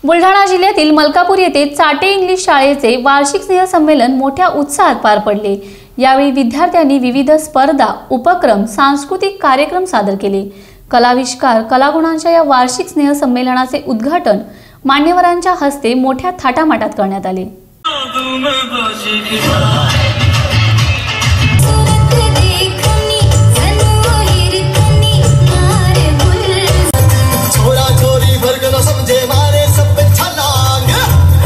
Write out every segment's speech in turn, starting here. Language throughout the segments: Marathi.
बुलढाणा जिल्ह्यातील मलकापूर येथे चाटे इंग्लिश शाळेचे वार्षिक स्नेहसंमेलन मोठ्या उत्साहात पार पडले। यावेळी विद्यार्थ्यांनी विविध स्पर्धा, उपक्रम, सांस्कृतिक कार्यक्रम सादर केले। कलाविष्कार, कलागुणांच्या या वार्षिक स्नेहसंमेलनाचे उद्घाटन मान्यवरांच्या हस्ते मोठ्या थाटामाटात करण्यात आले।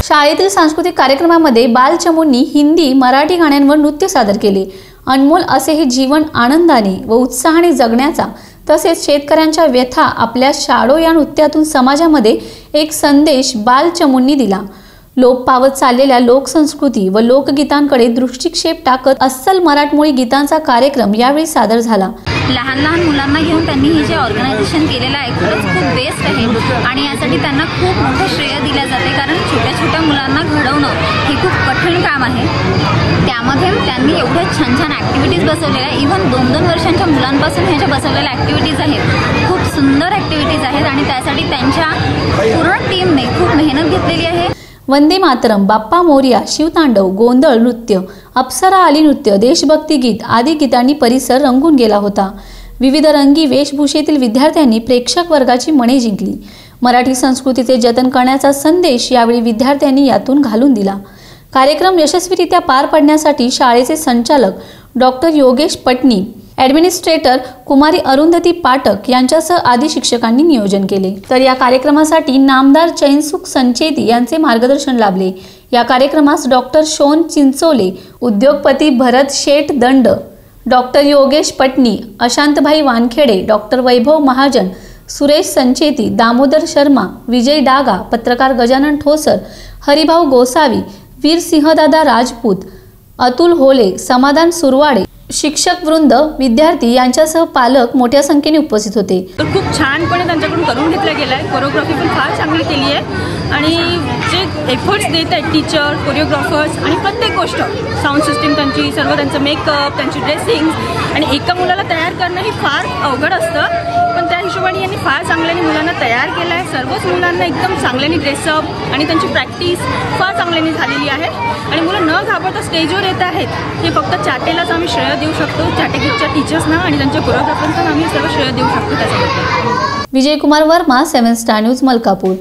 शाळेतील सांस्कृतिक कार्यक्रमामध्ये बालचमूंनी हिंदी, मराठी गाण्यांवर नृत्य सादर केले। अनमोल असे हे जीवन आनंदाने व उत्साहाने जगण्याचा तसेच शेतकऱ्यांच्या व्यथा आपल्या शाडो या नृत्यातून समाजामध्ये एक संदेश बालचमूंनी दिला। लोप पावत चाललेल्या लोकसंस्कृती व लोकगीतांकडे दृष्टिक्षेप टाकत अस्सल मराठमोळी गीतांचा कार्यक्रम यावेळी सादर झाला। लहान लहान मुलांना घेऊन त्यांनी हे जे ऑर्गनायझेशन केलेलं आहे खरंच खूप बेस्ट आहे आणि यासाठी त्यांना खूप मोठं श्रेय दिले जाते, कारण छोट्या छोट्या मुलांना घडवणं हे खूप कठीण काम आहे। त्यामध्ये त्यांनी एवढे छान छान ॲक्टिव्हिटीज बसवलेल्या आहे। इव्हन 2-2 वर्षांच्या मुलांपासून ह्या ज्या बसवलेल्या ॲक्टिव्हिटीज आहेत खूप सुंदर ॲक्टिव्हिटीज आहेत आणि त्यासाठी त्यांच्या पूर्ण टीमने खूप मेहनत घेतलेली आहे। वंदे मातरम, बाप्पा मोरया, शिवतांडव, गोंधळ नृत्य, अप्सरा आली नृत्य, देशभक्ती गीत आदी गीतांनी परिसर रंगून गेला होता। विविध रंगी वेशभूषेतील विद्यार्थ्यांनी प्रेक्षक वर्गाची मने जिंकली। मराठी संस्कृतीचे जतन करण्याचा संदेश यावेळी विद्यार्थ्यांनी यातून घालून दिला। कार्यक्रम यशस्वीरित्या पार पडण्यासाठी शाळेचे संचालक डॉक्टर योगेश पटनी, ॲडमिनिस्ट्रेटर कुमारी अरुंधती पाठक यांच्यासह आदी शिक्षकांनी नियोजन केले। तर या कार्यक्रमासाठी नामदार चैनसुख संचेती यांचे मार्गदर्शन लाभले। या कार्यक्रमास डॉक्टर शोन चिंचोले, उद्योगपती भरत शेठ दंड, डॉक्टर योगेश पटनी, अशांतभाई वानखेडे, डॉक्टर वैभव महाजन, सुरेश संचेती, दामोदर शर्मा, विजय डागा, पत्रकार गजानन ठोसर, हरिभाऊ गोसावी, वीर सिंहदादा राजपूत, अतुल होले, समाधान सुरवाडे, शिक्षक वृंद, विद्यार्थी यांच्यासह पालक मोठ्या संख्येने उपस्थित होते। तर खूप छानपणे त्यांच्याकडून करून घेतलं गेलं आहे। कोरिओग्राफी पण फार चांगली केली आहे आणि जे एफर्ट्स देत आहेत टीचर, कोरिओग्राफर्स आणि प्रत्येक गोष्ट, साऊंड सिस्टीम त्यांची, सर्व त्यांचं मेकअप, त्यांची ड्रेसिंग आणि एका मुलाला तयार करणं ही फार अवघड असतं, पण त्या हिशोबाने यांनी फार चांगल्याने मुलांना तयार केलं आहे। सर्वच मुलांना एकदम चांगल्याने ड्रेसअप आणि त्यांची प्रॅक्टिस फार चांगल्याने झालेली आहे आणि मुलं न घाबरता स्टेजवर येत आहेत। हे फक्त चाटेलाच आम्ही श्रेय देऊ शकतो, चाटेगीतच्या टीचर्सना आणि त्यांच्या कोरिओग्राफर्सना आम्ही सर्व श्रेय देऊ शकतो त्याच्याबद्दल। Vijay Kumar Verma, 7 star news, Malkapur.